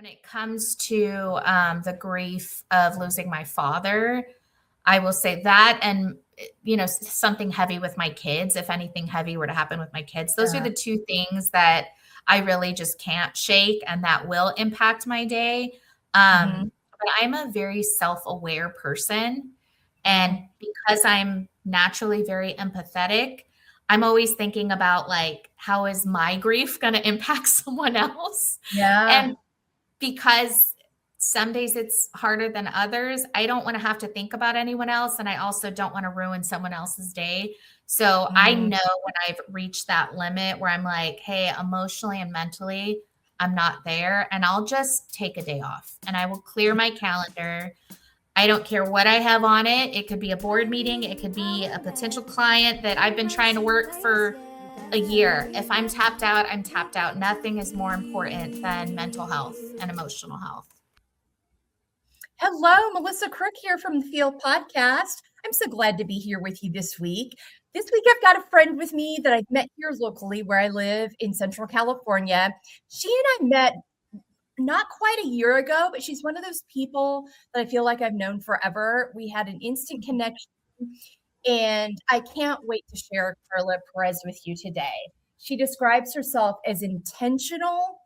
When it comes to the grief of losing my father, I will say that, and something heavy with my kids. If anything heavy were to happen with my kids, those are Yeah. the two things that I really just can't shake, and that will impact my day. Mhm. But I'm a very self-aware person, and Mhm. because I'm naturally very empathetic, I'm always thinking about like, how is my grief going to impact someone else? Yeah. And because some days it's harder than others, I don't want to have to think about anyone else. And I also don't want to ruin someone else's day. So I Mm. know when I've reached that limit where I'm like, hey, emotionally and mentally, I'm not there. And I'll just take a day off and I will clear my calendar. I don't care what I have on it. It could be a board meeting, it could be a potential client that I've been trying to work for a year. If I'm tapped out, I'm tapped out. Nothing is more important than mental health and emotional health. Hello, Melissa Crook here from the Feel Podcast. I'm so glad to be here with you this week. This week, I've got a friend with me that I've met here locally where I live in Central California. She and I met not quite a year ago, but she's one of those people that I feel like I've known forever. We had an instant connection, and I can't wait to share Carla Perez with you today. She describes herself as intentional,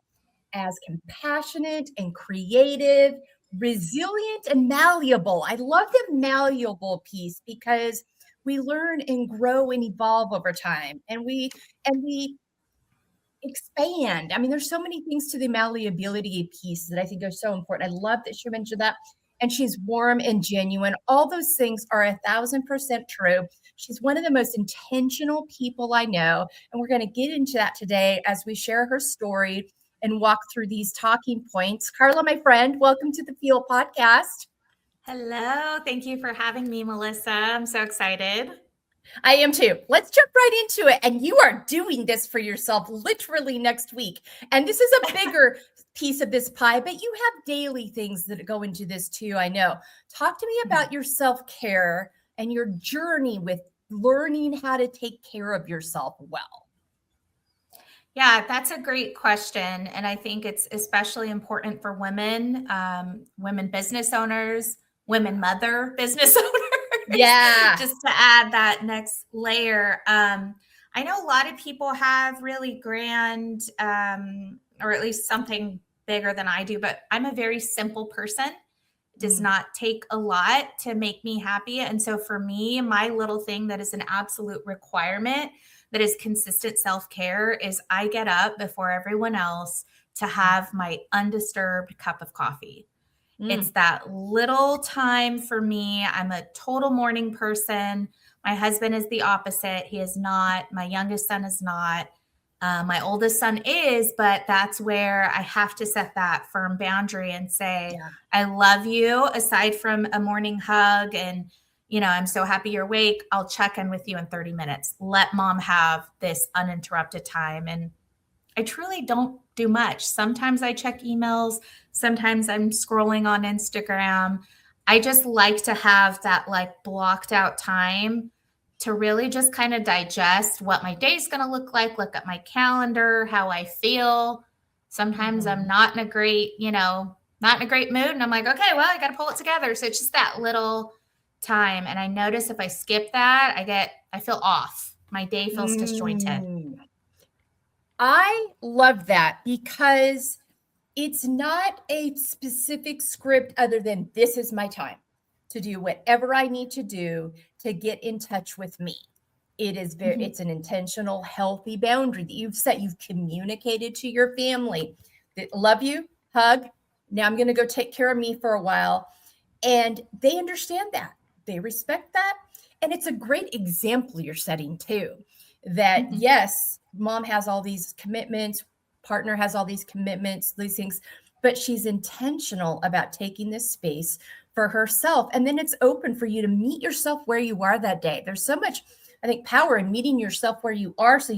as compassionate and creative, resilient and malleable. I love the malleable piece because we learn and grow and evolve over time, and we expand. I mean, there's so many things to the malleability piece that I think are so important. I love that she mentioned that. And she's warm and genuine. All those things are 1,000% true. She's one of the most intentional people I know. And we're going to get into that today as we share her story and walk through these talking points. Carla, my friend, welcome to the Feel Podcast. Hello. Thank you for having me, Melissa. I'm so excited. I am too. Let's jump right into it. And you are doing this for yourself literally next week. And this is a bigger piece of this pie, but you have daily things that go into this too. I know. Talk to me about your self-care and your journey with learning how to take care of yourself well. Yeah, that's a great question. And I think it's especially important for women, women business owners, women mother business owners, Yeah. just to add that next layer. I know a lot of people have really grand, or at least something bigger than I do, but I'm a very simple person. It does not take a lot to make me happy. And so for me, my little thing that is an absolute requirement that is consistent self-care is I get up before everyone else to have my undisturbed cup of coffee. It's that little time for me. I'm a total morning person. My husband is the opposite. He is not. My youngest son is not. My oldest son is, but that's where I have to set that firm boundary and say, Yeah. I love you. Aside from a morning hug and, I'm so happy you're awake. I'll check in with you in 30 minutes. Let mom have this uninterrupted time. And I truly don't do much. Sometimes I check emails. Sometimes I'm scrolling on Instagram. I just like to have that like blocked out time to really just kind of digest what my day's going to look at my calendar, how I feel. Sometimes I'm not in a great, not in a great mood. And I'm like, okay, well, I got to pull it together. So it's just that little time. And I notice if I skip that, I feel off. My day feels disjointed. I love that because it's not a specific script other than this is my time to do whatever I need to do to get in touch with me. It is it's an intentional, healthy boundary that you've set. You've communicated to your family that love you, hug. Now I'm going to go take care of me for a while. And they understand that. They respect that. And it's a great example you're setting too, that yes, mom has all these commitments, partner has all these commitments, these things, but she's intentional about taking this space for herself. And then it's open for you to meet yourself where you are that day. There's so much, I think, power in meeting yourself where you are. So,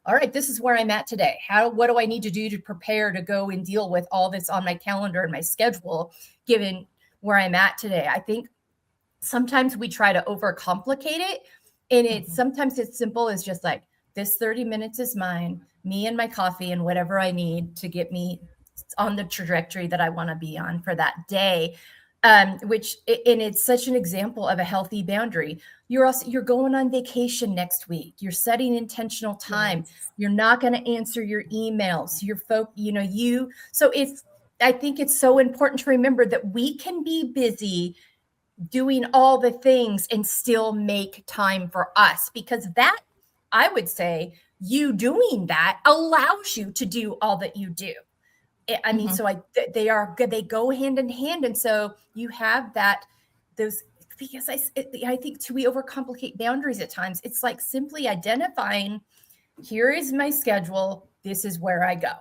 all right, this is where I'm at today. What do I need to do to prepare to go and deal with all this on my calendar and my schedule, given where I'm at today? I think sometimes we try to overcomplicate it. And sometimes it's simple as just like, this 30 minutes is mine, me and my coffee and whatever I need to get me on the trajectory that I want to be on for that day. Which, and it's such an example of a healthy boundary. You're going on vacation next week. You're setting intentional time. Yes. You're not going to answer your emails. So I think it's so important to remember that we can be busy doing all the things and still make time for us, because that, I would say, you doing that allows you to do all that you do. I mean, so they are good. They go hand in hand. And so you have because I think too, we overcomplicate boundaries at times. It's like simply identifying, here is my schedule. This is where I go.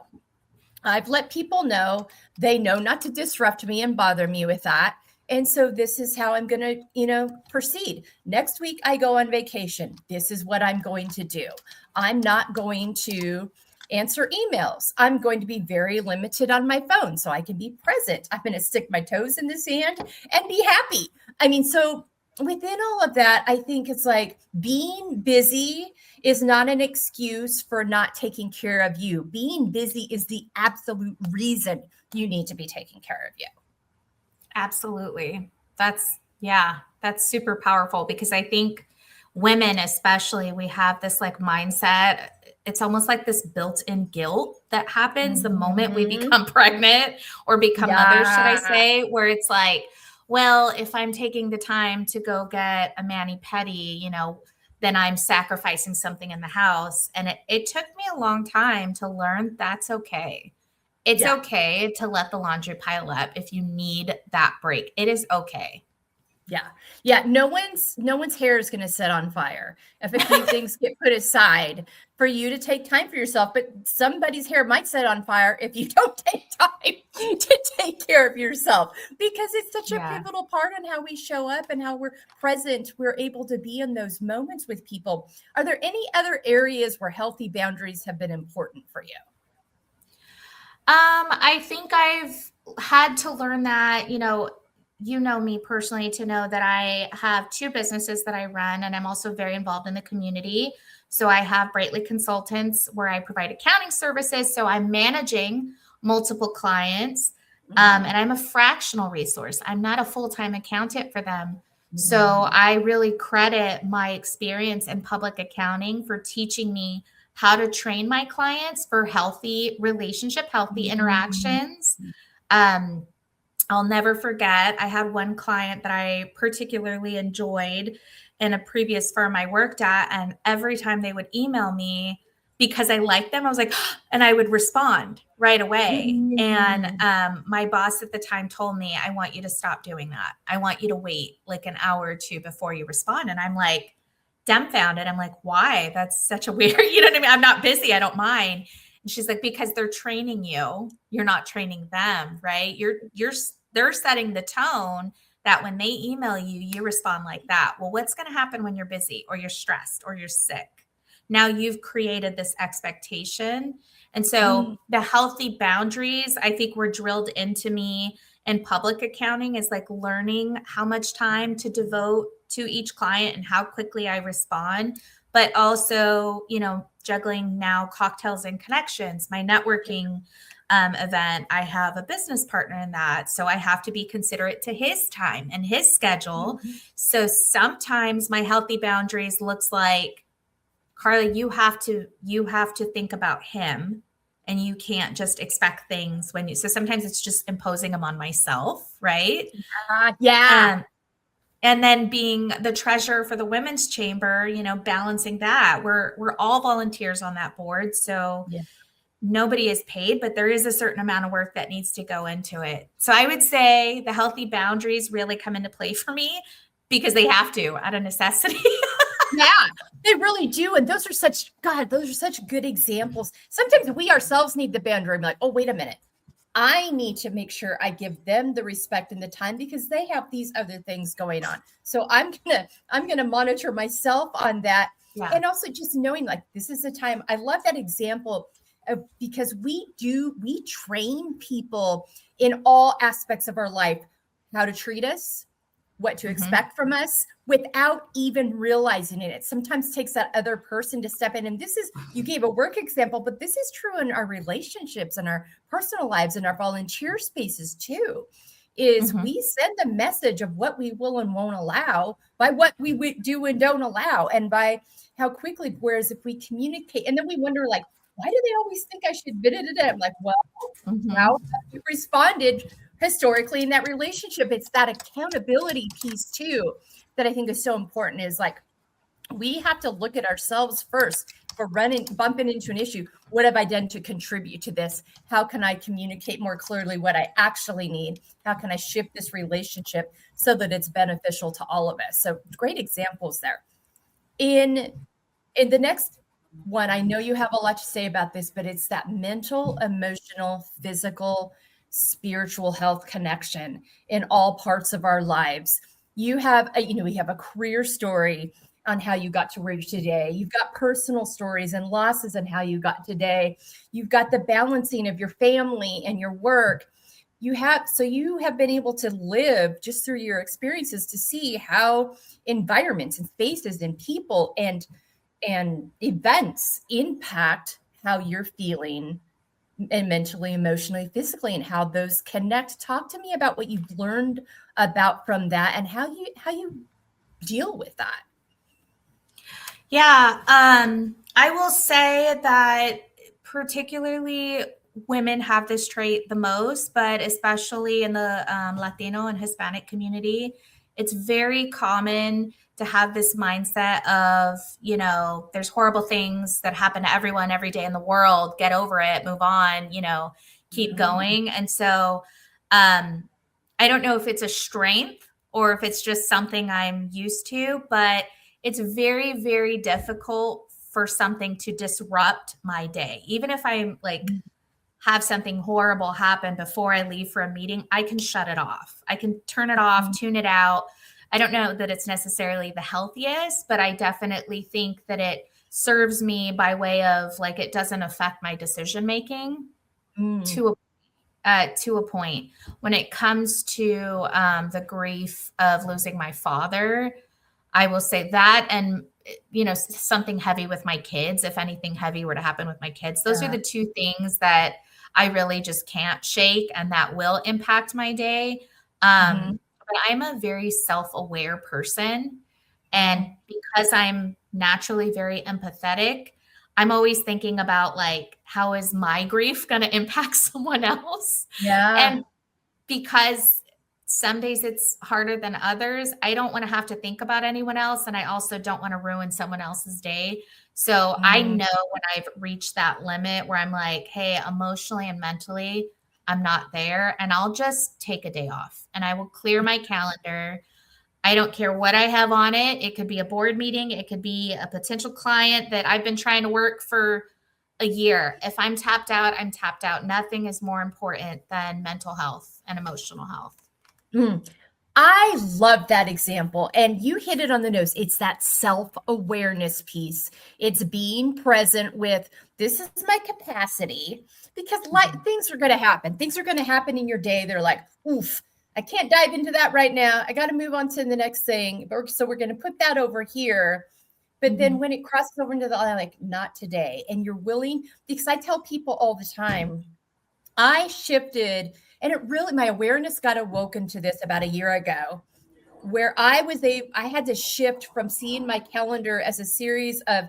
I've let people know, they know not to disrupt me and bother me with that. And so this is how I'm going to, proceed. Next week, I go on vacation. This is what I'm going to do. I'm not going to answer emails. I'm going to be very limited on my phone so I can be present. I'm going to stick my toes in the sand and be happy. I mean, so within all of that, I think it's like being busy is not an excuse for not taking care of you. Being busy is the absolute reason you need to be taking care of you. Absolutely. That's super powerful, because I think women, especially, we have this like mindset. It's almost like this built-in guilt that happens the moment we become pregnant or become mothers, should I say, where it's like, well, if I'm taking the time to go get a mani-pedi, then I'm sacrificing something in the house. And it took me a long time to learn that's okay. It's okay to let the laundry pile up if you need that break. It is okay. Yeah. No one's hair is going to set on fire if a few things get put aside for you to take time for yourself. But somebody's hair might set on fire if you don't take time to take care of yourself, because it's such a pivotal part on how we show up and how we're present. We're able to be in those moments with people. Are there any other areas where healthy boundaries have been important for you? I think I've had to learn that, you know me personally to know that I have 2 businesses that I run, and I'm also very involved in the community. So I have Brightly Consultants, where I provide accounting services. So I'm managing multiple clients, and I'm a fractional resource. I'm not a full-time accountant for them. So I really credit my experience in public accounting for teaching me how to train my clients for healthy relationship, healthy interactions. I'll never forget, I had one client that I particularly enjoyed in a previous firm I worked at. And every time they would email me, because I liked them, I was like, and I would respond right away. And my boss at the time told me, I want you to stop doing that. I want you to wait like an hour or 2 before you respond. And I'm like, dumbfounded. I'm like, why? That's such a weird, you know what I mean? I'm not busy. I don't mind. And she's like, because they're training you. You're not training them, right? They're setting the tone that when they email you, you respond like that. Well, what's going to happen when you're busy or you're stressed or you're sick? Now you've created this expectation. And so the healthy boundaries, I think, were drilled into me in public accounting, is like learning how much time to devote to each client and how quickly I respond, but also, juggling now cocktails and connections, my networking event. I have a business partner in that. So I have to be considerate to his time and his schedule. So sometimes my healthy boundaries looks like, Carla, you have to think about him, and you can't just expect things so sometimes it's just imposing them on myself. Right. And then being the treasurer for the women's chamber, balancing that. We're all volunteers on that board. So nobody is paid, but there is a certain amount of work that needs to go into it. So I would say the healthy boundaries really come into play for me, because they have to, out of necessity. Yeah, they really do. And those are such good examples. Sometimes we ourselves need the boundary. I'm like, oh, wait a minute. I need to make sure I give them the respect and the time, because they have these other things going on. So I'm gonna monitor myself on that. And also just knowing, like, this is the time. I love that example because we train people in all aspects of our life, how to treat us, what to expect from us without even realizing it. It sometimes takes that other person to step in. And this is, you gave a work example, but this is true in our relationships and our personal lives and our volunteer spaces too, is we send the message of what we will and won't allow by what we do and don't allow, and by how quickly, whereas if we communicate, and then we wonder like, why do they always think I should bid it? I'm like, well, how have you responded historically in that relationship? It's that accountability piece too that I think is so important, is like, we have to look at ourselves first. If we're bumping into an issue, what have I done to contribute to this? How can I communicate more clearly what I actually need? How can I shift this relationship so that it's beneficial to all of us? So great examples there. In the next one, I know you have a lot to say about this, but it's that mental, emotional, physical, spiritual health connection in all parts of our lives. You have, we have a career story on how you got to where you're today. You've got personal stories and losses and how you got today. You've got the balancing of your family and your work. You have been able to live just through your experiences to see how environments and spaces and people and events impact how you're feeling, and mentally, emotionally, physically, and how those connect. Talk to me about what you've learned about from that and how you deal with that. Yeah, I will say that particularly women have this trait the most, but especially in the Latino and Hispanic community, it's very common to have this mindset of, there's horrible things that happen to everyone every day in the world. Get over it, move on, keep going. And so I don't know if it's a strength or if it's just something I'm used to, but it's very, very difficult for something to disrupt my day. Even if I'm like have something horrible happen before I leave for a meeting, I can shut it off. I can turn it off, tune it out. I don't know that it's necessarily the healthiest, but I definitely think that it serves me by way of like, it doesn't affect my decision-making to a point. When it comes to the grief of losing my father, I will say that, and something heavy with my kids, if anything heavy were to happen with my kids, those are the two things that I really just can't shake, and that will impact my day. But I'm a very self-aware person, and because I'm naturally very empathetic, I'm always thinking about like, how is my grief going to impact someone else? And because some days it's harder than others, I don't want to have to think about anyone else. And I also don't want to ruin someone else's day. So I know when I've reached that limit where I'm like, hey, emotionally and mentally, I'm not there. And I'll just take a day off and I will clear my calendar. I don't care what I have on it. It could be a board meeting. It could be a potential client that I've been trying to work for a year. If I'm tapped out, I'm tapped out. Nothing is more important than mental health and emotional health. I love that example. And you hit it on the nose. It's that self-awareness piece. It's being present with, this is my capacity, because things are going to happen. Things are going to happen in your day. They're like, oof, I can't dive into that right now. I got to move on to the next thing. So we're going to put that over here. But then when it crosses over into the other, like, not today. And you're willing, because I tell people all the time, I shifted, and it really, my awareness got awoken to this about a year ago, where I had to shift from seeing my calendar as a series of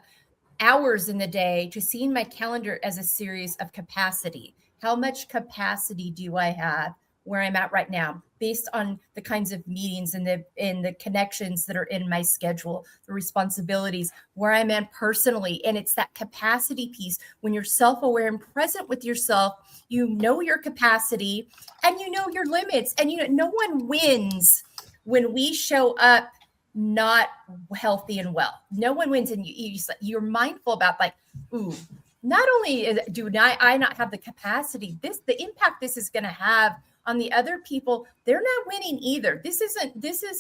hours in the day to seeing my calendar as a series of capacity. How much capacity do I have where I'm at right now, based on the kinds of meetings and the connections that are in my schedule, the responsibilities, where I'm at personally. And it's that capacity piece. When you're self-aware and present with yourself, you know your capacity and you know your limits. And no one wins when we show up not healthy and well. No one wins. And you're mindful about like, ooh, not only do I not have the capacity, the impact this is going to have on the other people, they're not winning either. This is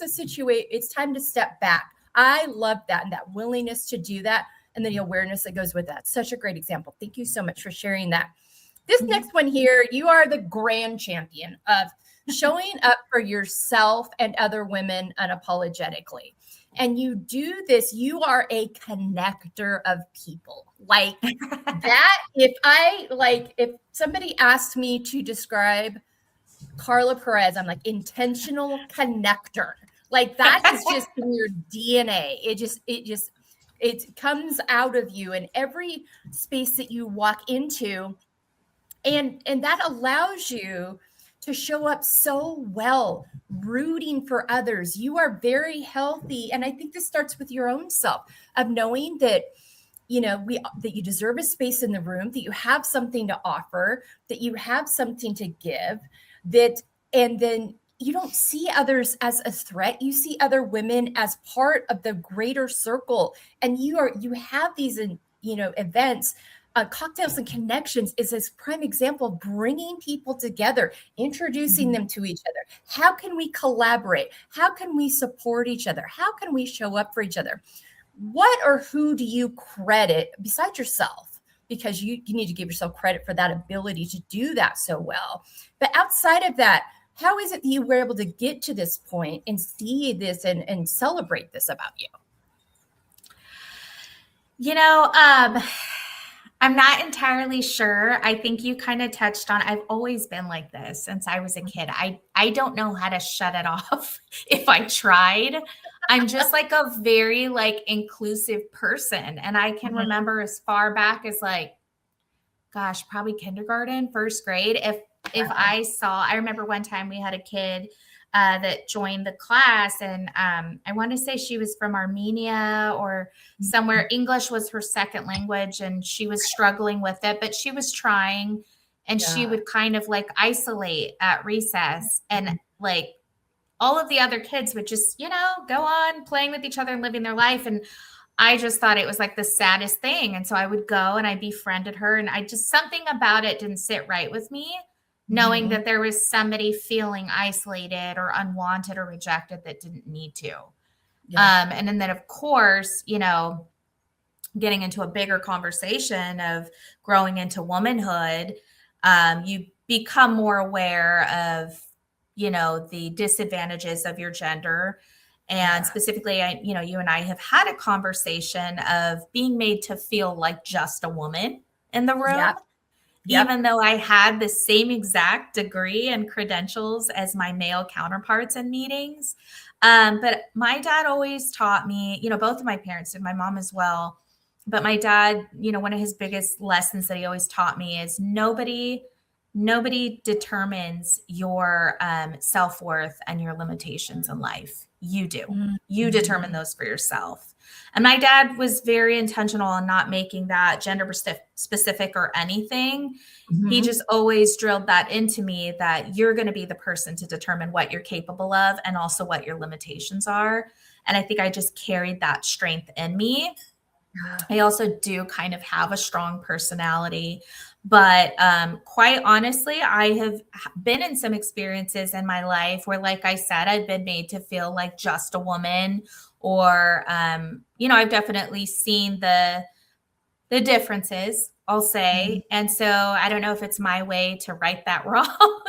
a situation. It's time to step back. I love that, and that willingness to do that, and the awareness that goes with that. Such a great example. Thank you so much for sharing that. This next one here, you are the grand champion of showing up for yourself and other women unapologetically. And you do this, you are a connector of people. Like that, if somebody asked me to describe Carla Perez, I'm like intentional connector. Like that is just in your DNA. It comes out of you in every space that you walk into. And that allows you to show up so well, rooting for others. You are very healthy. And I think this starts with your own self of knowing that, that you deserve a space in the room, that you have something to offer, that you have something to give, and then you don't see others as a threat. You see other women as part of the greater circle. And you have these, events. Cocktails and Connections is this prime example of bringing people together, introducing them to each other. How can we collaborate? How can we support each other? How can we show up for each other? What or who do you credit besides yourself? Because you need to give yourself credit for that ability to do that so well. But outside of that, how is it that you were able to get to this point and see this and celebrate this about you? I'm not entirely sure. I think you kind of touched on, I've always been like this since I was a kid. I don't know how to shut it off if I tried. I'm just like a very inclusive person. And I can remember as far back as probably kindergarten, first grade. If I remember one time we had a kid that joined the class, and I want to say she was from Armenia or somewhere. English was her second language, and she was struggling with it, but she was trying, and she would kind of isolate at recess, and all of the other kids would just, go on playing with each other and living their life. And I just thought it was the saddest thing. And so I would go and I befriended her, and something about it didn't sit right with me, knowing that there was somebody feeling isolated or unwanted or rejected that didn't need to. And then of course, getting into a bigger conversation of growing into womanhood, you become more aware of, the disadvantages of your gender. And specifically, you and I have had a conversation of being made to feel like just a woman in the room. Even though I had the same exact degree and credentials as my male counterparts in meetings. But my dad always taught me, both of my parents did, my mom as well. But my dad, one of his biggest lessons that he always taught me is nobody determines your self-worth and your limitations in life. You do. You determine those for yourself. And my dad was very intentional on not making that gender specific or anything. He just always drilled that into me, that you're going to be the person to determine what you're capable of and also what your limitations are. And I think I just carried that strength in me. I also do kind of have a strong personality, but quite honestly, I have been in some experiences in my life where, like I said, I've been made to feel like just a woman, or, I've definitely seen the differences, I'll say. And so I don't know if it's my way to right that wrong,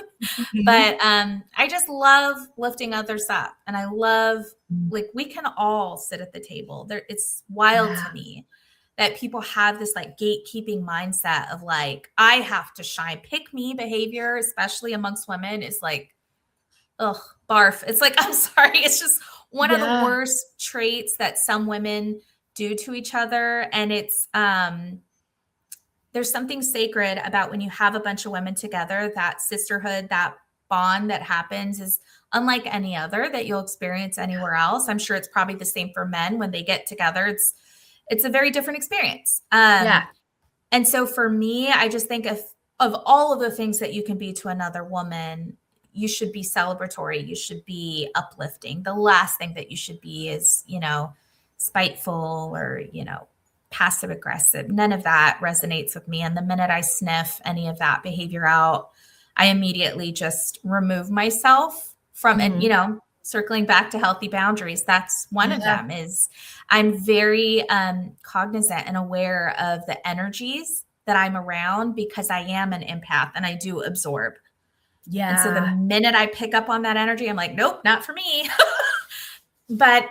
but I just love lifting others up. And I love, we can all sit at the table. It's wild to me that people have this gatekeeping mindset of I have to shine. Pick me behavior, especially amongst women, is ugh, barf. It's I'm sorry. It's just one of the worst traits that some women do to each other. And it's, there's something sacred about when you have a bunch of women together. That sisterhood, that bond that happens is unlike any other that you'll experience anywhere else. I'm sure it's probably the same for men when they get together. It's a very different experience. And so for me, I just think of all of the things that you can be to another woman, you should be celebratory. You should be uplifting. The last thing that you should be is, spiteful or, passive aggressive. None of that resonates with me. And the minute I sniff any of that behavior out, I immediately just remove myself from it. Circling back to healthy boundaries, that's one of them. Is I'm very cognizant and aware of the energies that I'm around because I am an empath and I do absorb. And so the Yeah. minute I pick up on that energy, I'm like, nope, not for me. But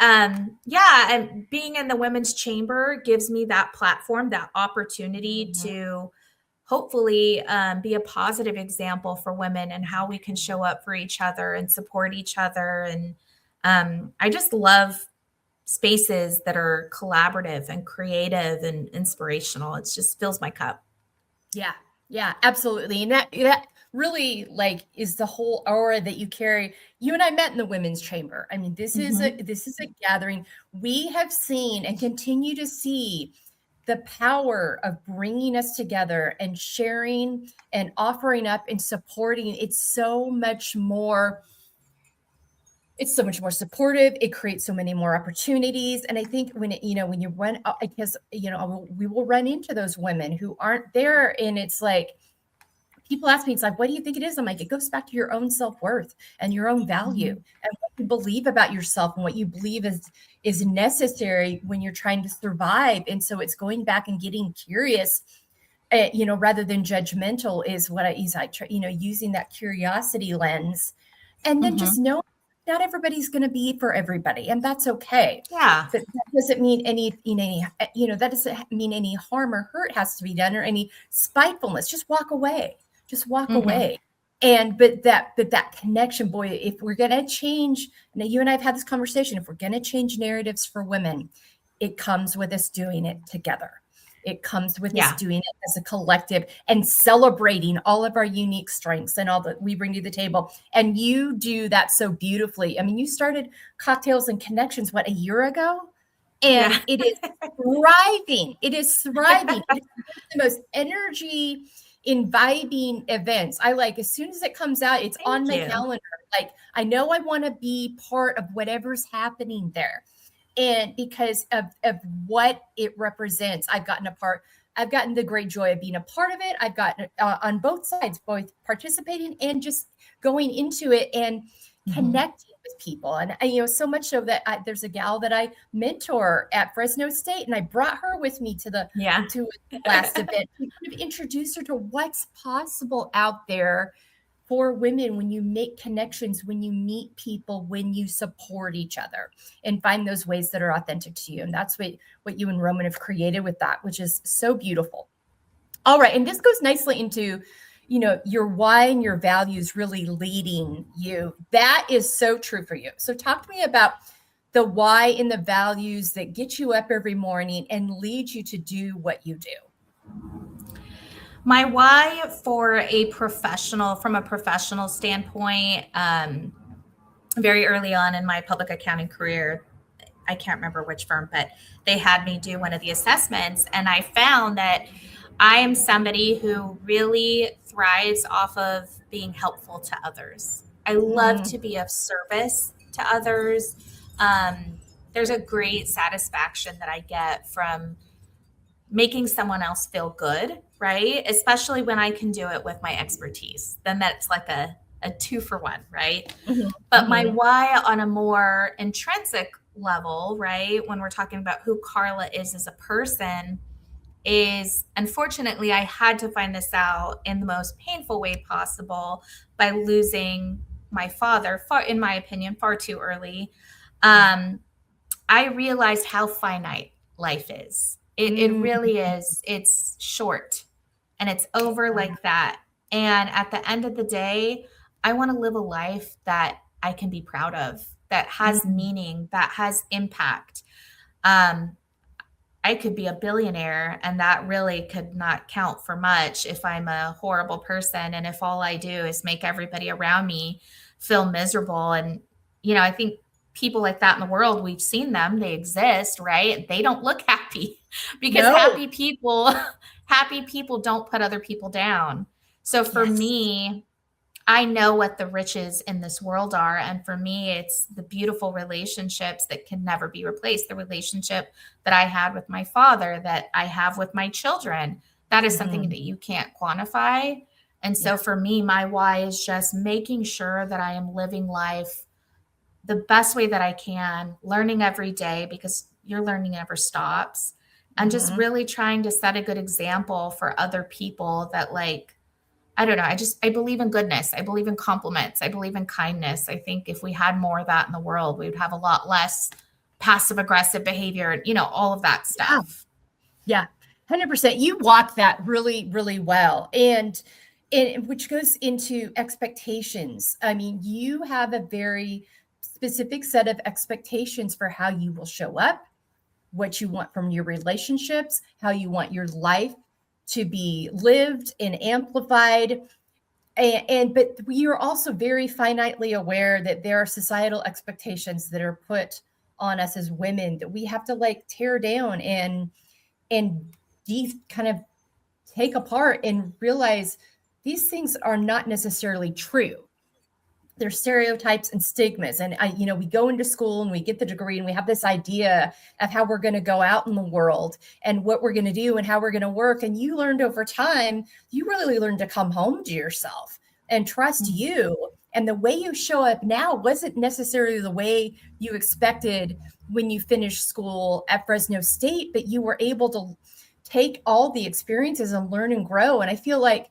yeah, and being in the women's chamber gives me that platform, that opportunity to hopefully be a positive example for women and how we can show up for each other and support each other. And I just love spaces that are collaborative and creative and inspirational. It just fills my cup. Yeah. Yeah, absolutely. And that really like is the whole aura that you carry. You and I met in the women's chamber. I mean, this is a gathering we have seen and continue to see the power of bringing us together and sharing and offering up and supporting. It's so much more supportive. It creates so many more opportunities. And I think when you run, I guess, we will run into those women who aren't there. And it's like, people ask me, it's like, what do you think it is? I'm like, it goes back to your own self-worth and your own value and what you believe about yourself and what you believe is necessary when you're trying to survive. And so it's going back and getting curious, rather than judgmental is what I try, using that curiosity lens. And then just know not everybody's going to be for everybody, and that's okay. Yeah. But that doesn't mean that doesn't mean any harm or hurt has to be done or any spitefulness. Just walk away. Just walk away. And but that connection, boy, if we're going to change, now you and I have had this conversation, if we're going to change narratives for women, it comes with us doing it together. It comes with us doing it as a collective and celebrating all of our unique strengths and all that we bring to the table. And you do that so beautifully. I mean, you started Cocktails and Connections, a year ago? And it is thriving. It is thriving. It is the most energy imbibing events. I like, as soon as it comes out, it's on my calendar. Like, I know I want to be part of whatever's happening there. And because of what it represents, I've gotten the great joy of being a part of it. I've gotten on both sides, both participating and just going into it and connecting with people. And so much so that there's a gal that I mentor at Fresno State, and I brought her with me to the last event to kind of introduce her to what's possible out there for women when you make connections, when you meet people, when you support each other and find those ways that are authentic to you. And that's what you and Roman have created with that, which is so beautiful. All right. And this goes nicely into, your why and your values really leading you. That is so true for you. So talk to me about the why and the values that get you up every morning and lead you to do what you do. My why from a professional standpoint, very early on in my public accounting career, I can't remember which firm, but they had me do one of the assessments. And I found that I am somebody who really thrives off of being helpful to others. I love to be of service to others. There's a great satisfaction that I get from making someone else feel good, right? Especially when I can do it with my expertise. Then that's like a 2-for-1, right? But my why on a more intrinsic level, right, when we're talking about who Carla is as a person, is unfortunately I had to find this out in the most painful way possible by losing my father, in my opinion, far too early. I realized how finite life is. It really is. It's short and it's over like that. And at the end of the day, I want to live a life that I can be proud of, that has meaning, that has impact. I could be a billionaire and that really could not count for much if I'm a horrible person. And if all I do is make everybody around me feel miserable. And, I think people like that in the world, we've seen them, they exist, right? They don't look happy because happy people don't put other people down. So for me, I know what the riches in this world are. And for me, it's the beautiful relationships that can never be replaced. The relationship that I had with my father, that I have with my children, that is something that you can't quantify. And so for me, my why is just making sure that I am living life the best way that I can, learning every day because your learning never stops. and just really trying to set a good example for other people that like, I don't know. I believe in goodness. I believe in compliments. I believe in kindness. I think if we had more of that in the world, we would have a lot less passive aggressive behavior, you know, all of that stuff. Yeah. 100%. You walk that really, really well. And which goes into expectations. I mean, you have a very specific set of expectations for how you will show up, what you want from your relationships, how you want your life to be lived and amplified. But you're also very finitely aware that there are societal expectations that are put on us as women that we have to like tear down and kind of take apart and realize these things are not necessarily true. They're stereotypes and stigmas. And we go into school and we get the degree and we have this idea of how we're going to go out in the world and what we're going to do and how we're going to work. And you learned over time, you really learned to come home to yourself and trust you. And the way you show up now wasn't necessarily the way you expected when you finished school at Fresno State, but you were able to take all the experiences and learn and grow. And I feel like,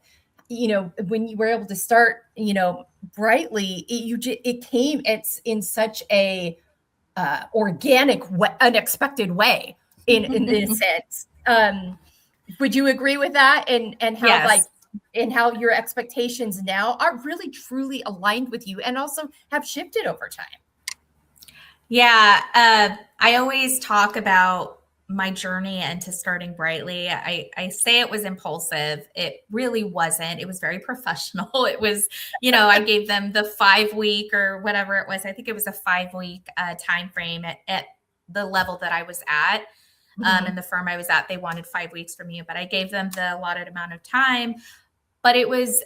when you were able to start, brightly, it came in such a organic, unexpected way in a sense. Would you agree with that? And how Yes. and how your expectations now are really truly aligned with you and also have shifted over time? Yeah. I always talk about my journey into starting Brightly. I say it was impulsive. It really wasn't. It was very professional. It was, I gave them the 5-week or whatever it was. I think it was a 5-week time frame at the level that I was at. And the firm I was at, they wanted 5 weeks from me, but I gave them the allotted amount of time. But it was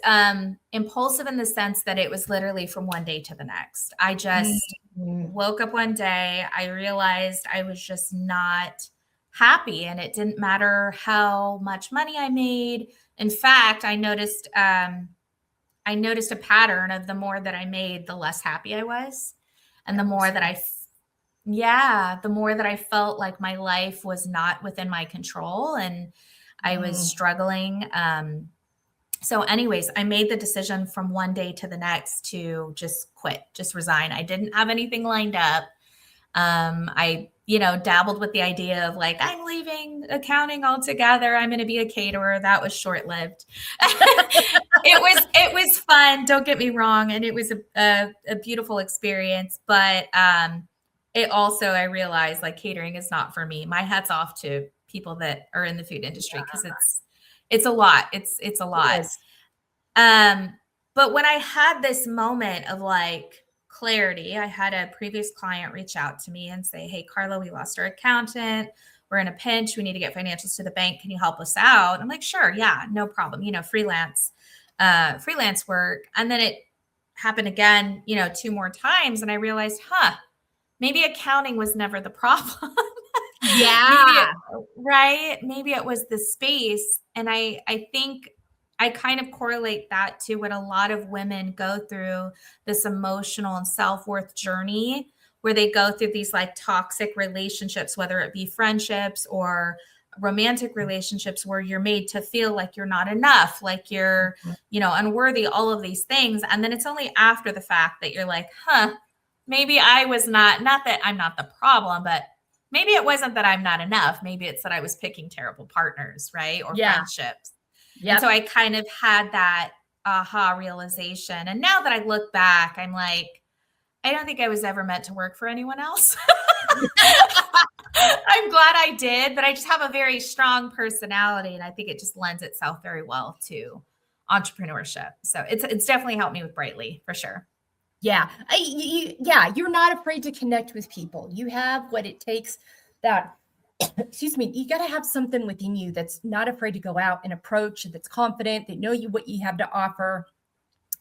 impulsive in the sense that it was literally from one day to the next. I just woke up one day. I realized I was just not happy, and it didn't matter how much money I made. In fact, I noticed a pattern of the more that I made, the less happy I was, and the more that I felt like my life was not within my control and I was struggling. So anyways, I made the decision from one day to the next to just quit, just resign. I didn't have anything lined up. I dabbled with the idea of like, I'm leaving accounting altogether. I'm going to be a caterer. That was short-lived. It was fun. Don't get me wrong. And it was a beautiful experience, but, it also, I realized like catering is not for me. My hat's off to people that are in the food industry because it's a lot. It's a lot. But when I had this moment of like clarity, I had a previous client reach out to me and say, "Hey, Carla, we lost our accountant. We're in a pinch. We need to get financials to the bank. Can you help us out?" I'm like, "Sure. Yeah, no problem." Freelance work. And then it happened again, 2 more times. And I realized, maybe accounting was never the problem. Yeah. Maybe it was the space. And I think I kind of correlate that to what a lot of women go through, this emotional and self-worth journey where they go through these like toxic relationships, whether it be friendships or romantic relationships where you're made to feel like you're not enough, like you're, unworthy, all of these things. And then it's only after the fact that you're like, maybe I was not that I'm not the problem, but maybe it wasn't that I'm not enough. Maybe it's that I was picking terrible partners, right? Or friendships. Yep. And so I kind of had that aha realization. And now that I look back, I'm like, I don't think I was ever meant to work for anyone else. I'm glad I did, but I just have a very strong personality. And I think it just lends itself very well to entrepreneurship. So it's definitely helped me with Brightly for sure. Yeah. You're not afraid to connect with people. You have what it takes you got to have something within you that's not afraid to go out and approach, that's confident, that know what you have to offer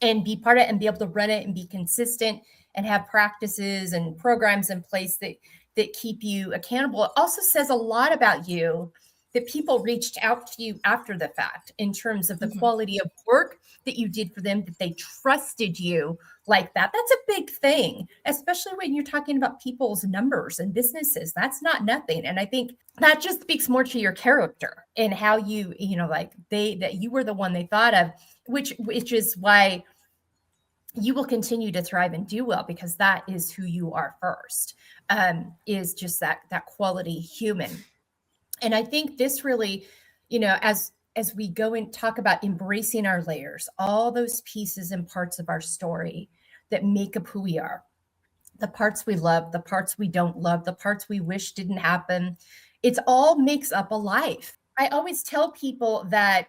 and be part of it and be able to run it and be consistent and have practices and programs in place that keep you accountable. It also says a lot about you that people reached out to you after the fact in terms of the Mhm. quality of work that you did for them, that they trusted you like that. That's a big thing, especially when you're talking about people's numbers and businesses. That's not nothing. And I think that just speaks more to your character and how you, like that you were the one they thought of, which is why you will continue to thrive and do well, because that is who you are first, is just that quality human. And I think this really, as we go and talk about embracing our layers, all those pieces and parts of our story that make up who we are, the parts we love, the parts we don't love, the parts we wish didn't happen, it all makes up a life. I always tell people that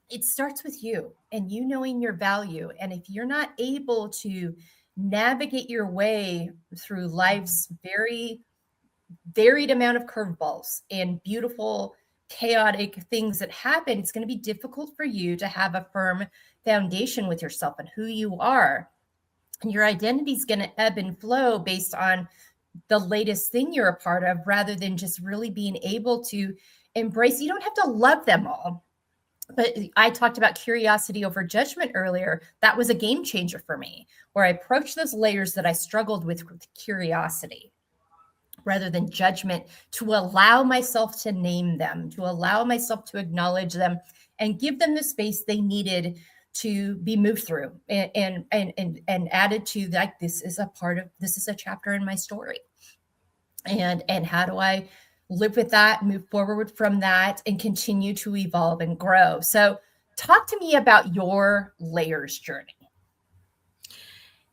it starts with you and you knowing your value. And if you're not able to navigate your way through life's very varied amount of curveballs and beautiful, chaotic things that happen, it's going to be difficult for you to have a firm foundation with yourself and who you are. And your identity is going to ebb and flow based on the latest thing you're a part of, rather than just really being able to embrace. You don't have to love them all. But I talked about curiosity over judgment earlier. That was a game changer for me, where I approached those layers that I struggled with curiosity rather than judgment, to allow myself to name them, to allow myself to acknowledge them and give them the space they needed to be moved through and added to, like, this is a chapter in my story. And how do I live with that, move forward from that, and continue to evolve and grow? So talk to me about your layers journey.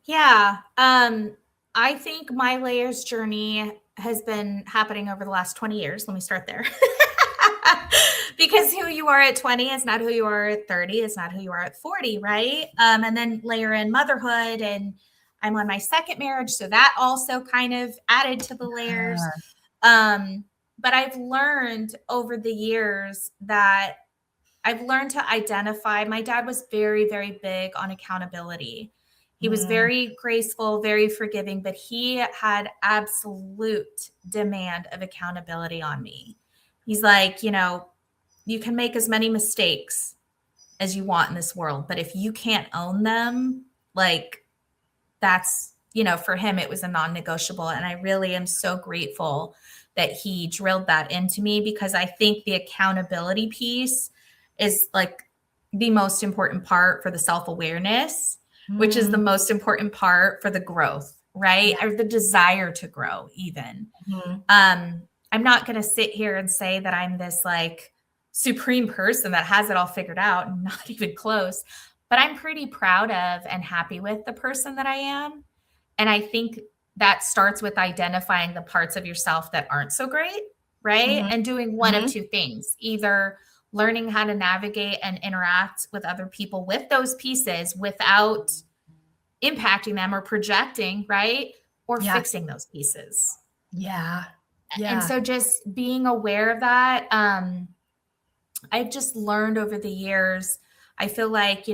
Yeah. I think my layers journey has been happening over the last 20 years. Let me start there. Because who you are at 20 is not who you are at 30, is not who you are at 40, right? And then layer in motherhood, and I'm on my second marriage, so that also kind of added to the layers. But I've learned over the years that I've learned to identify. My dad was very, very big on accountability. He was very graceful, very forgiving, but he had absolute demand of accountability on me. He's like, you can make as many mistakes as you want in this world, but if you can't own them, like, that's, for him, it was a non-negotiable. And I really am so grateful that he drilled that into me, because I think the accountability piece is like the most important part for the self-awareness, which is the most important part for the growth, right? Or the desire to grow even. I'm not going to sit here and say that I'm this like supreme person that has it all figured out, not even close, but I'm pretty proud of and happy with the person that I am. And I think that starts with identifying the parts of yourself that aren't so great, right? And doing one of two things: either learning how to navigate and interact with other people with those pieces without impacting them or projecting, right? Or fixing those pieces. Yeah. And so just being aware of that, I've just learned over the years, I feel like,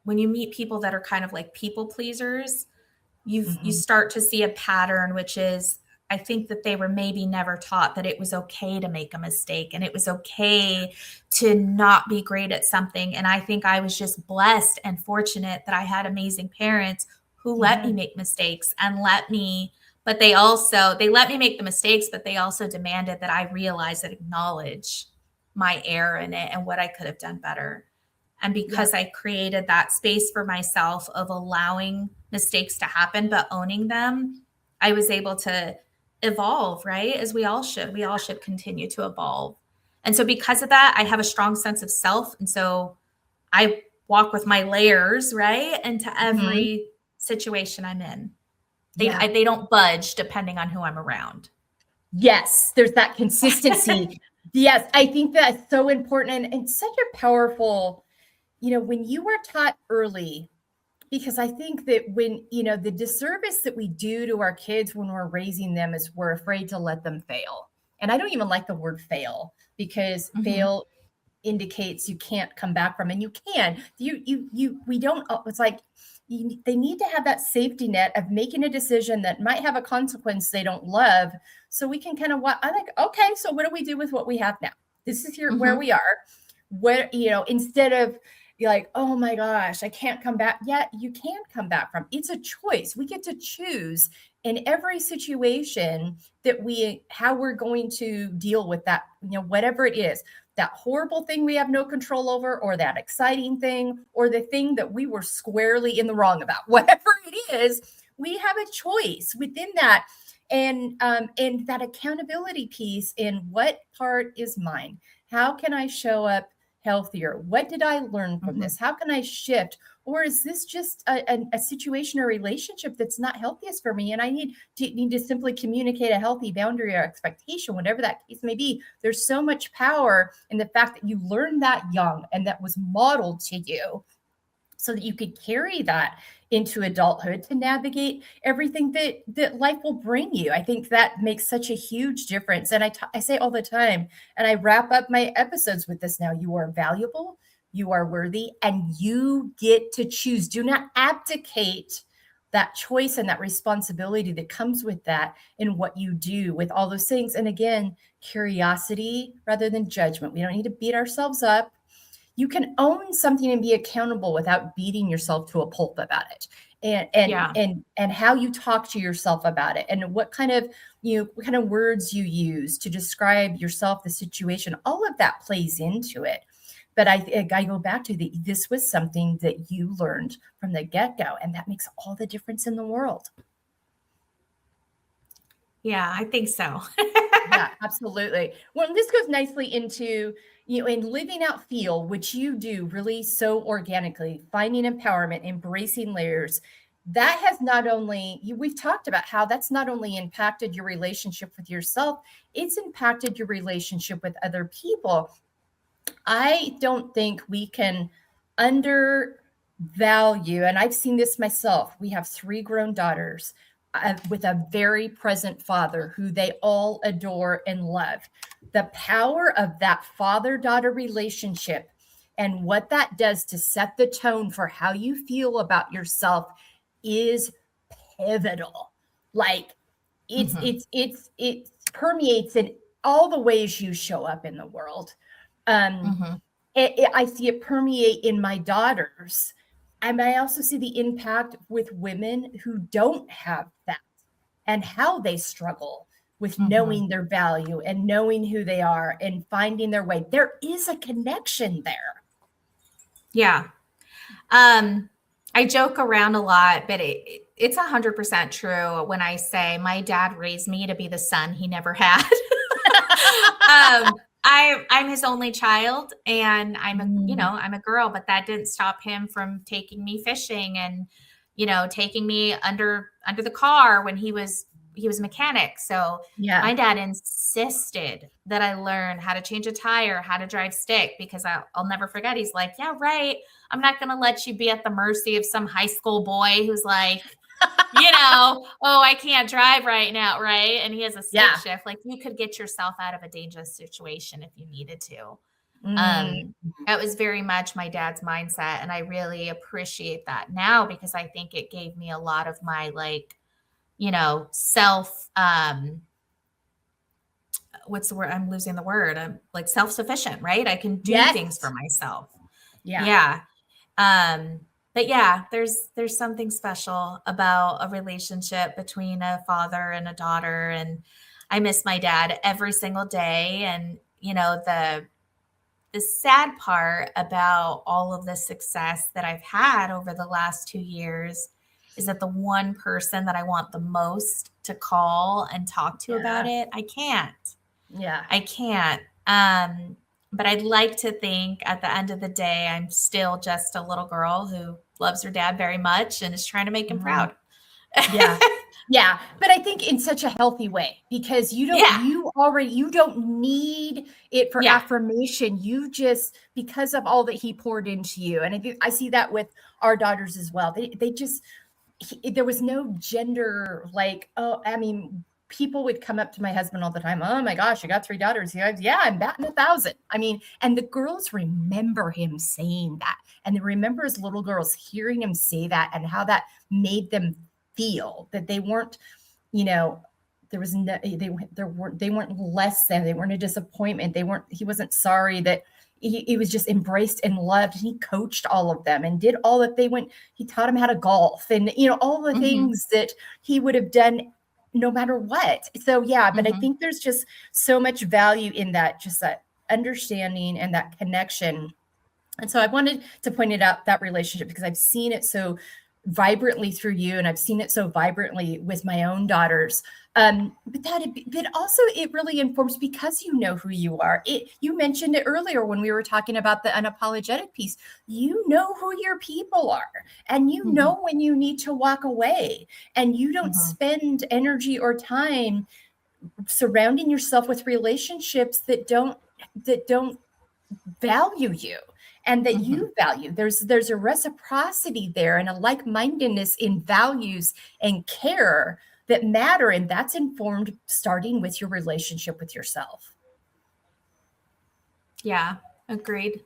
when you meet people that are kind of like people pleasers, you start to see a pattern, which is, I think that they were maybe never taught that it was okay to make a mistake and it was okay to not be great at something. And I think I was just blessed and fortunate that I had amazing parents who let me make mistakes and let me make the mistakes, but they also demanded that I realize and acknowledge my error in it and what I could have done better. And because I created that space for myself of allowing mistakes to happen, but owning them, I was able to evolve, right? As we all should. We all should continue to evolve. And so because of that, I have a strong sense of self. And so I walk with my layers, right, into every situation I'm in. They don't budge depending on who I'm around. Yes, there's that consistency. Yes, I think that's so important, and such a powerful, when you are taught early, because I think that when, the disservice that we do to our kids when we're raising them is we're afraid to let them fail. And I don't even like the word fail, because fail indicates you can't come back from, and you can. We don't, it's like, they need to have that safety net of making a decision that might have a consequence they don't love. So we can kind of, I'm like, okay, so what do we do with what we have now? This is here where we are. What, instead of you're like, oh my gosh, I can't come back. Yeah, you can come back from. It's a choice. We get to choose in every situation how we're going to deal with that, whatever it is, that horrible thing we have no control over, or that exciting thing, or the thing that we were squarely in the wrong about. Whatever it is, we have a choice within that. And that accountability piece in what part is mine? How can I show up healthier? What did I learn from this? How can I shift? Or is this just a situation or relationship that's not healthiest for me? And I need to simply communicate a healthy boundary or expectation, whatever that case may be. There's so much power in the fact that you learned that young and that was modeled to you, so that you could carry that into adulthood to navigate everything that life will bring you. I think that makes such a huge difference. And I say all the time, and I wrap up my episodes with this now: you are valuable, you are worthy, and you get to choose. Do not abdicate that choice and that responsibility that comes with that in what you do with all those things. And again, curiosity rather than judgment. We don't need to beat ourselves up. You can own something and be accountable without beating yourself to a pulp about it. And how you talk to yourself about it, and what kind of words you use to describe yourself, the situation, all of that plays into it. But I go back to this was something that you learned from the get-go, and that makes all the difference in the world. Yeah, I think so. Yeah, absolutely. Well, this goes nicely into, in living out feel, which you do really so organically, finding empowerment, embracing layers. That has not only, we've talked about how that's not only impacted your relationship with yourself, it's impacted your relationship with other people. I don't think we can undervalue, and I've seen this myself. We have 3 grown daughters with a very present father who they all adore and love. The power of that father-daughter relationship and what that does to set the tone for how you feel about yourself is pivotal. Like it permeates in all the ways you show up in the world. I see it permeate in my daughters. And I also see the impact with women who don't have that, and how they struggle with knowing their value and knowing who they are and finding their way. There is a connection there. Yeah. I joke around a lot, but it's 100% true when I say my dad raised me to be the son he never had. I'm his only child, and I'm a girl, but that didn't stop him from taking me fishing and, taking me under the car when he was a mechanic. So my dad insisted that I learn how to change a tire, how to drive stick, because I'll never forget. He's like, yeah, right. I'm not going to let you be at the mercy of some high school boy who's like, oh, I can't drive right now. Right. And he has a stick shift. Like, you could get yourself out of a dangerous situation if you needed to. That was very much my dad's mindset. And I really appreciate that now, because I think it gave me a lot of my, self, what's the word? I'm losing the word. I'm like self-sufficient, right? I can do things for myself. Yeah. But yeah, there's something special about a relationship between a father and a daughter. And I miss my dad every single day. And, the sad part about all of the success that I've had over the last 2 years is that the one person that I want the most to call and talk to about it, I can't. Yeah. I can't. But I'd like to think at the end of the day, I'm still just a little girl who loves her dad very much and is trying to make him proud. Yeah. Yeah. But I think in such a healthy way, because you don't need it for affirmation. You just, because of all that he poured into you. And I see that with our daughters as well. There was no gender, people would come up to my husband all the time. Oh my gosh, you got 3 daughters. I'm batting 1,000. And the girls remember him saying that. And they remember as little girls hearing him say that, and how that made them feel that they weren't, there was no, they weren't less than, they weren't a disappointment. He wasn't sorry that he was just embraced and loved. And he coached all of them and did all that he taught them how to golf and, all the things that he would have done no matter what. So yeah, but I think there's just so much value in that, just that understanding and that connection. And so I wanted to point it out, that relationship, because I've seen it so vibrantly through you, and I've seen it so vibrantly with my own daughters. But also it really informs, because you know who you are. You mentioned it earlier when we were talking about the unapologetic piece. You know who your people are, and you know when you need to walk away, and you don't spend energy or time surrounding yourself with relationships that don't value you and that you value. There's a reciprocity there and a like-mindedness in values and care that matter. And that's informed starting with your relationship with yourself. Yeah, agreed.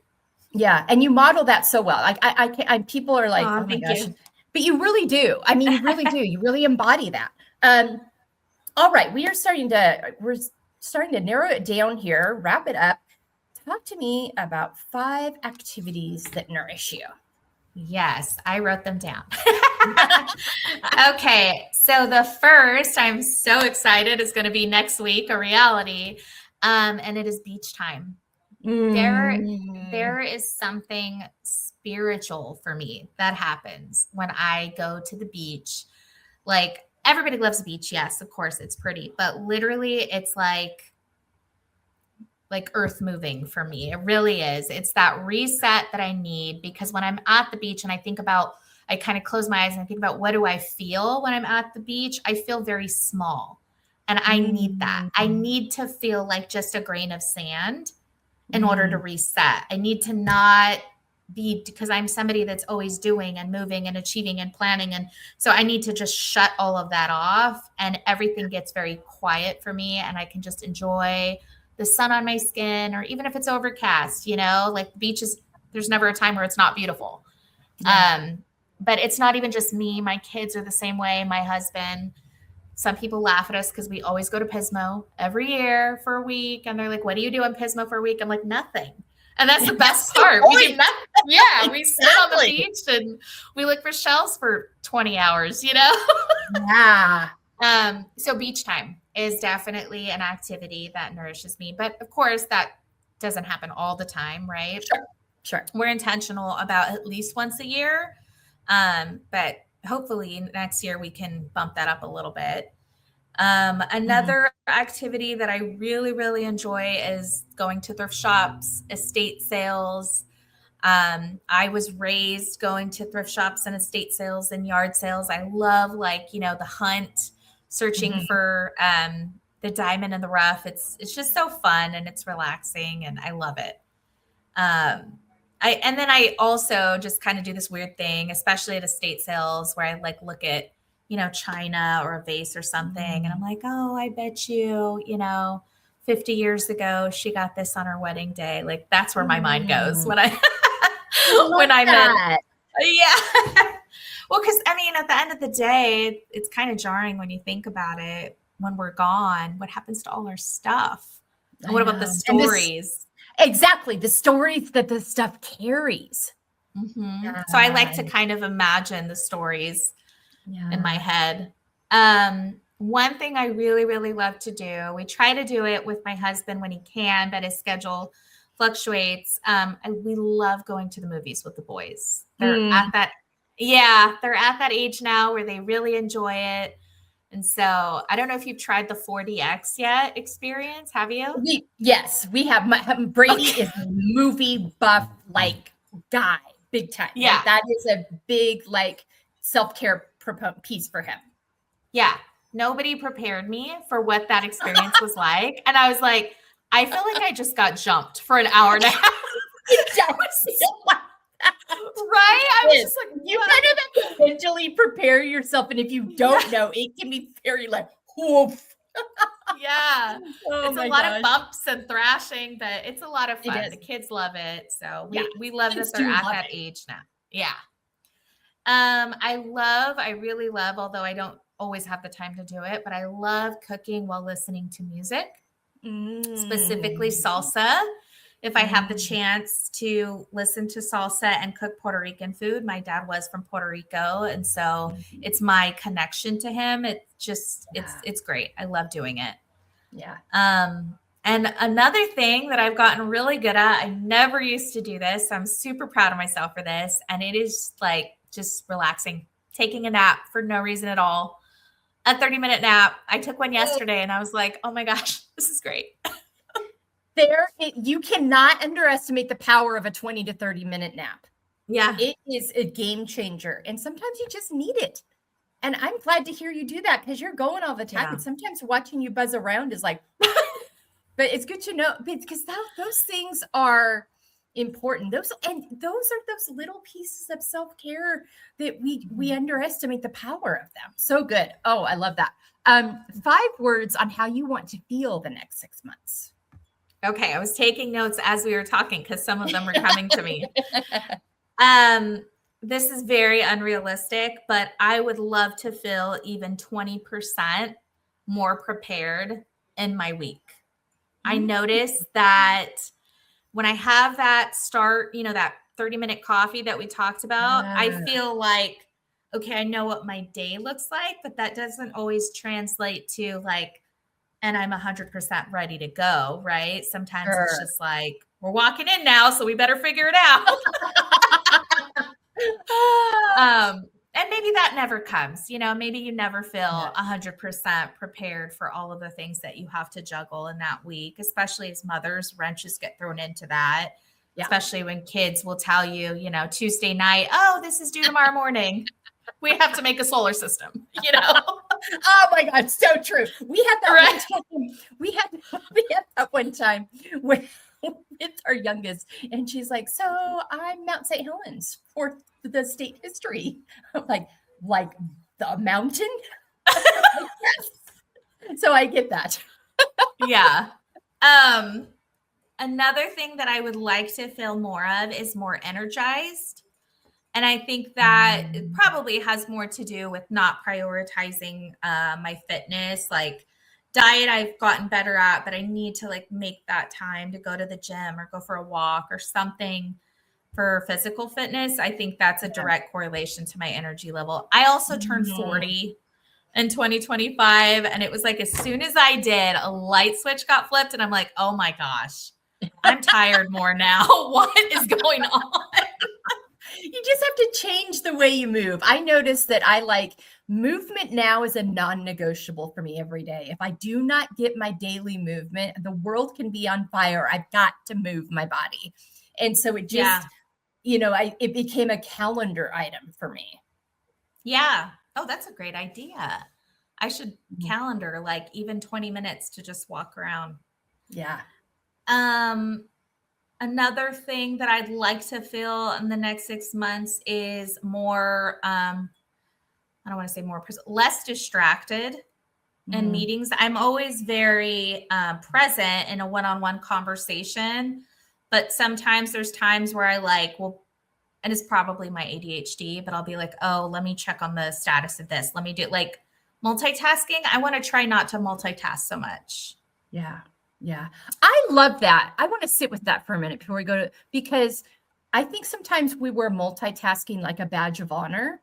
Yeah. And you model that so well. Like people are like, oh my gosh, but you really do. I mean, you really do. You really embody that. All right. We're starting to narrow it down here, wrap it up. Talk to me about 5 activities that nourish you. Yes, I wrote them down. Okay, so the first, I'm so excited, is going to be next week, a reality, and it is beach time. There is something spiritual for me that happens when I go to the beach. Like, everybody loves the beach. Yes, of course, it's pretty, but literally it's like earth moving for me. It really is. It's that reset that I need, because when I'm at the beach and I kind of close my eyes and I think about, what do I feel when I'm at the beach? I feel very small, and I need that. I need to feel like just a grain of sand in order to reset. I need to not be, because I'm somebody that's always doing and moving and achieving and planning. And so I need to just shut all of that off, and everything gets very quiet for me, and I can just enjoy the sun on my skin, or even if it's overcast, like the beach there's never a time where it's not beautiful. Yeah. But it's not even just me. My kids are the same way. My husband, some people laugh at us because we always go to Pismo every year for a week. And they're like, what do you do in Pismo for a week? I'm like, nothing. And that's the best part. We do nothing. Yeah. We sit on the beach and we look for shells for 20 hours, Yeah. So beach time is definitely an activity that nourishes me. But of course, that doesn't happen all the time, right? Sure. We're intentional about at least once a year. But hopefully next year we can bump that up a little bit. Another activity that I really, really enjoy is going to thrift shops, estate sales. I was raised going to thrift shops and estate sales and yard sales. I love the hunt, searching for the diamond in the rough. It's just so fun, and it's relaxing, and I love it. And then I also just kind of do this weird thing, especially at estate sales, where I look at, china or a vase or something. And I'm like, oh, I bet you, 50 years ago, she got this on her wedding day. Like, that's where my mind goes when I'm in. Yeah. Well, because at the end of the day, it's kind of jarring when you think about it. When we're gone, what happens to all our stuff? And what about the stories? Exactly. The stories that the stuff carries. So I like to kind of imagine the stories in my head. One thing I really, really love to do, we try to do it with my husband when he can, but his schedule fluctuates. We love going to the movies with the boys. They're at that age now where they really enjoy it. And so I don't know if you've tried the 4DX yet experience. Have you? Yes, we have. Brady is a movie buff guy, big time. Yeah. That is a big self-care piece for him. Yeah. Nobody prepared me for what that experience was like. And I was like, I feel like I just got jumped for an hour and a half. Right? I was just like, you kind of have to mentally prepare yourself. And if you don't know, it can be very whoof. Yeah. It's a lot of bumps and thrashing, but it's a lot of fun. The kids love it. So we love that they're at that age now. Yeah. I really love, although I don't always have the time to do it, but I love cooking while listening to music, specifically salsa. If I have the chance to listen to salsa and cook Puerto Rican food, my dad was from Puerto Rico. And so it's my connection to him. It's just, it's great. I love doing it. Yeah. And another thing that I've gotten really good at, I never used to do this. I'm super proud of myself for this. And it is like just relaxing, taking a nap for no reason at all. A 30-minute nap. I took one yesterday and I was like, oh my gosh, this is great. You cannot underestimate the power of a 20 to 30-minute nap. Yeah. It is a game changer. And sometimes you just need it. And I'm glad to hear you do that because you're going all the time. Yeah. And sometimes watching you buzz around is like, but it's good to know because those things are important. Those are those little pieces of self-care that we underestimate the power of them. So good. Oh, I love that. 5 words on how you want to feel the next 6 months. Okay. I was taking notes as we were talking because some of them were coming to me. This is very unrealistic, but I would love to feel even 20% more prepared in my week. I notice that when I have that start, that 30-minute coffee that we talked about, I feel like, okay, I know what my day looks like, but that doesn't always translate to like, and I'm 100% ready to go, right? Sometimes it's just like, we're walking in now, so we better figure it out. And maybe that never comes, maybe you never feel 100% prepared for all of the things that you have to juggle in that week, especially as mothers, wrenches get thrown into that, especially when kids will tell you, Tuesday night, oh, this is due tomorrow morning. We have to make a solar system, Oh my God, so true. We had that one time. We had that one time with our youngest, and she's like, "So I'm Mount St. Helens for the state history." I'm like the mountain. Yes. So I get that. Yeah. Another thing that I would like to feel more of is more energized. And I think that it probably has more to do with not prioritizing my fitness. Like diet, I've gotten better at, but I need to like make that time to go to the gym or go for a walk or something for physical fitness. I think that's a direct correlation to my energy level. I also turned 40 in 2025. And it was like, as soon as I did, a light switch got flipped. And I'm like, oh my gosh, I'm tired more now. What is going on? You just have to change the way you move. I noticed that I like movement now is a non-negotiable for me every day. If I do not get my daily movement, the world can be on fire. I've got to move my body. And so it just, it became a calendar item for me. Yeah. Oh, that's a great idea. I should calendar like even 20 minutes to just walk around. Yeah. Another thing that I'd like to feel in the next 6 months is more, I don't want to say more, less distracted in meetings. I'm always very present in a one-on-one conversation, but sometimes there's times where I and it's probably my ADHD, but I'll be like, oh, let me check on the status of this. Let me do like multitasking. I want to try not to multitask so much. Yeah. Yeah. I love that. I want to sit with that for a minute before we go because I think sometimes we wear multitasking like a badge of honor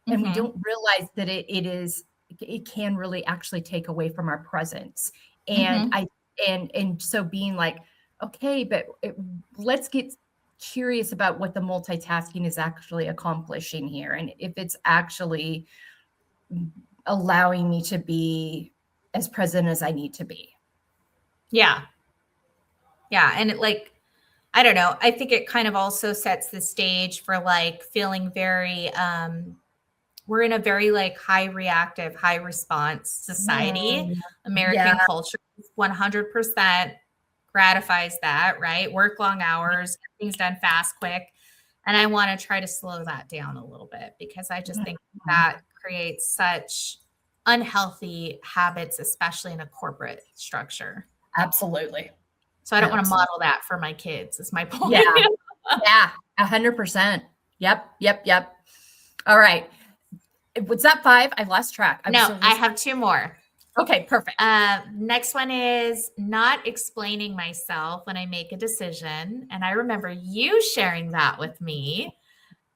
and we don't realize that it can really actually take away from our presence. And and so being like, okay, but let's get curious about what the multitasking is actually accomplishing here. And if it's actually allowing me to be as present as I need to be. Yeah. Yeah. And it I don't know. I think it kind of also sets the stage for like feeling very, we're in a very like high reactive, high response society. American culture 100% gratifies that, right? Work long hours, get things done fast, quick. And I want to try to slow that down a little bit because I just think that creates such unhealthy habits, especially in a corporate structure. Absolutely. So I don't want to model that for my kids is my point. Yeah. 100%. Yep. All right. Was that 5? I've lost track. No, I have 2 more. Okay, perfect. Next one is not explaining myself when I make a decision. And I remember you sharing that with me.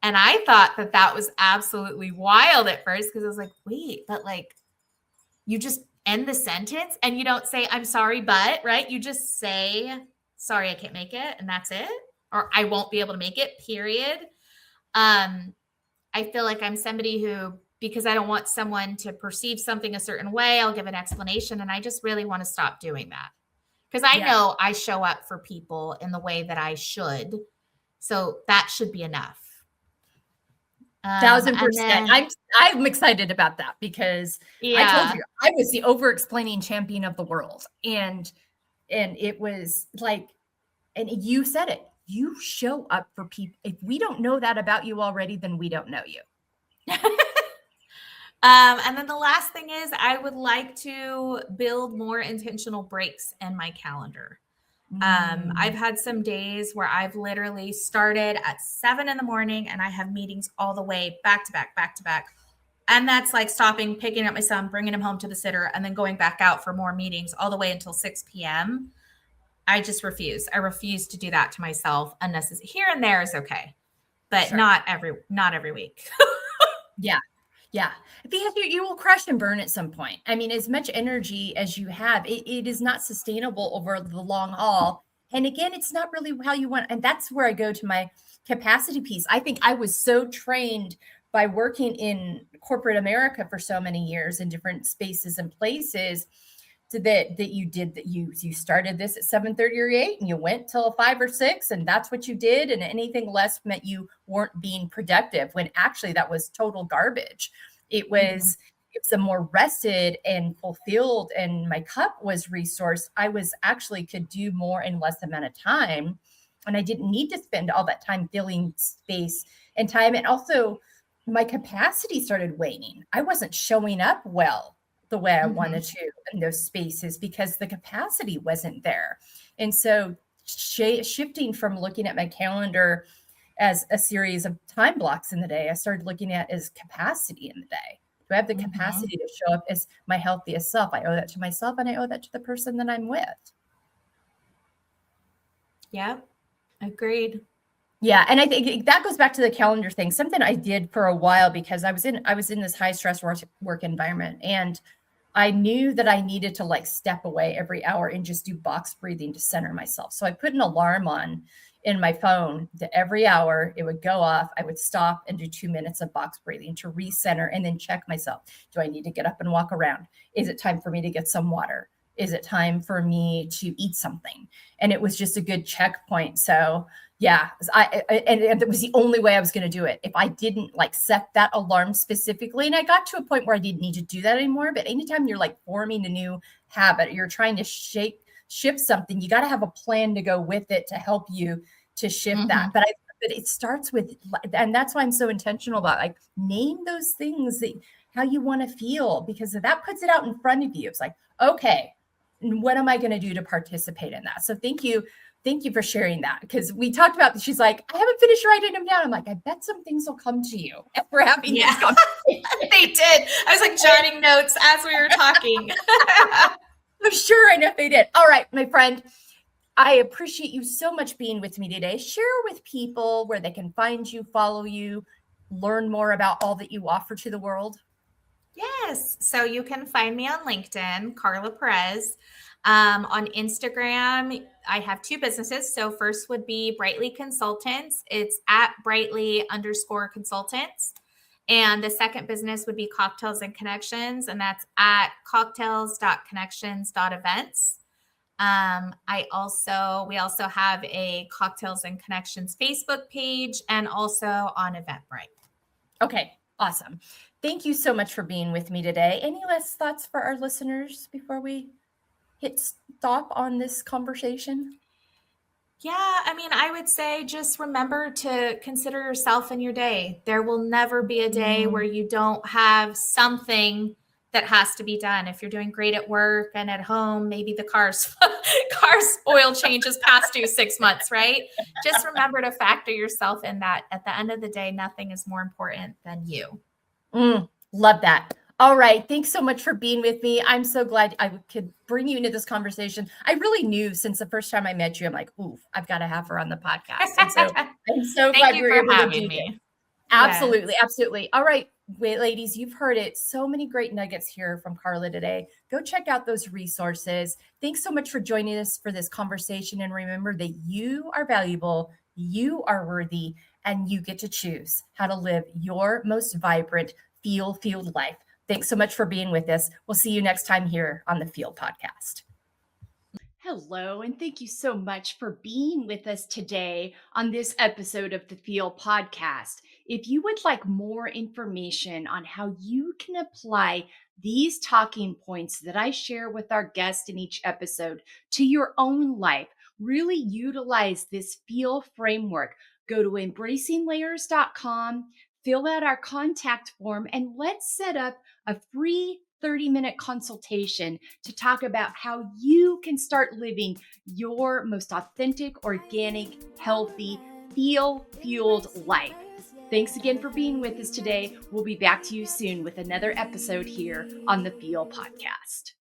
And I thought that that was absolutely wild at first because I was like, wait, but like you just end the sentence and you don't say, I'm sorry, but, right? You just say, sorry, I can't make it. And that's it. Or I won't be able to make it, period. I feel like I'm somebody who, because I don't want someone to perceive something a certain way, I'll give an explanation. And I just really want to stop doing that because I know I show up for people in the way that I should. So that should be enough. 1,000%. I'm excited about that because I told you I was the over-explaining champion of the world. And it was like, and you said it, you show up for people. If we don't know that about you already, then we don't know you. And then the last thing is I would like to build more intentional breaks in my calendar. I've had some days where I've literally started at 7 a.m. and I have meetings all the way back to back. And that's like stopping, picking up my son, bringing him home to the sitter, and then going back out for more meetings all the way until 6 p.m. I just refuse. I refuse to do that to myself unnecessarily. Here and there is okay, but not every week. Yeah. Because you will crash and burn at some point. I mean, as much energy as you have, it is not sustainable over the long haul. And again, it's not really how you want. And that's where I go to my capacity piece. I think I was so trained by working in corporate America for so many years in different spaces and places that you started this at 7:30 or 8 and you went till 5 or 6 and that's what you did. And anything less meant you weren't being productive when actually that was total garbage. It was a more rested and fulfilled and my cup was resourced. I was actually could do more in less amount of time. And I didn't need to spend all that time filling space and time. And also my capacity started waning. I wasn't showing up well the way I wanted to in those spaces because the capacity wasn't there. And so shifting from looking at my calendar as a series of time blocks in the day, I started looking at as capacity in the day. Do I have the capacity to show up as my healthiest self? I owe that to myself and I owe that to the person that I'm with. Yep. Agreed. Yeah. And I think that goes back to the calendar thing, something I did for a while because I was in this high stress work environment and I knew that I needed to like step away every hour and just do box breathing to center myself. So I put an alarm on in my phone that every hour it would go off. I would stop and do 2 minutes of box breathing to recenter and then check myself. Do I need to get up and walk around? Is it time for me to get some water? Is it time for me to eat something? And it was just a good checkpoint. So yeah, and it was the only way I was going to do it. If I didn't like set that alarm specifically, and I got to a point where I didn't need to do that anymore. But anytime you're like forming a new habit, you're trying to shift something, you got to have a plan to go with it to help you to shift that. But it starts with, and that's why I'm so intentional about like name those things that how you want to feel, because that puts it out in front of you. It's like, okay, what am I going to do to participate in that? So thank you for sharing that. Because we talked about, she's like, I haven't finished writing them down. I'm like, I bet some things will come to you after having this conversation. They did. I was like jotting notes as we were talking. I'm sure I know they did. All right, my friend, I appreciate you so much being with me today. Share with people where they can find you, follow you, learn more about all that you offer to the world. Yes. So you can find me on LinkedIn, Carla Perez. On Instagram, I have 2 businesses. So first would be Brightly Consultants. It's at Brightly_consultants. And the second business would be Cocktails and Connections. And that's at cocktails.connections.events. We also have a Cocktails and Connections Facebook page and also on Eventbrite. Okay. Awesome. Thank you so much for being with me today. Any last thoughts for our listeners before we hit stop on this conversation? Yeah, I mean, I would say just remember to consider yourself in your day. There will never be a day where you don't have something that has to be done. If you're doing great at work and at home, maybe the car's oil change is past due 6 months, right? Just remember to factor yourself in that. At the end of the day, nothing is more important than you. Love that. All right. Thanks so much for being with me. I'm so glad I could bring you into this conversation. I really knew since the first time I met you, I'm like, ooh, I've got to have her on the podcast. And so I'm so Thank glad you we were for able to having do this. me. Yes. Absolutely. Absolutely. All right. Wait, ladies, you've heard it. So many great nuggets here from Carla today. Go check out those resources. Thanks so much for joining us for this conversation. And remember that you are valuable, you are worthy, and you get to choose how to live your most vibrant, feel-fueled life. Thanks so much for being with us. We'll see you next time here on the Feel Podcast. Hello, and thank you so much for being with us today on this episode of the Feel Podcast. If you would like more information on how you can apply these talking points that I share with our guests in each episode to your own life, really utilize this Feel framework, go to embracinglayers.com, fill out our contact form, and let's set up a free 30-minute consultation to talk about how you can start living your most authentic, organic, healthy, feel-fueled life. Thanks again for being with us today. We'll be back to you soon with another episode here on the Feel Podcast.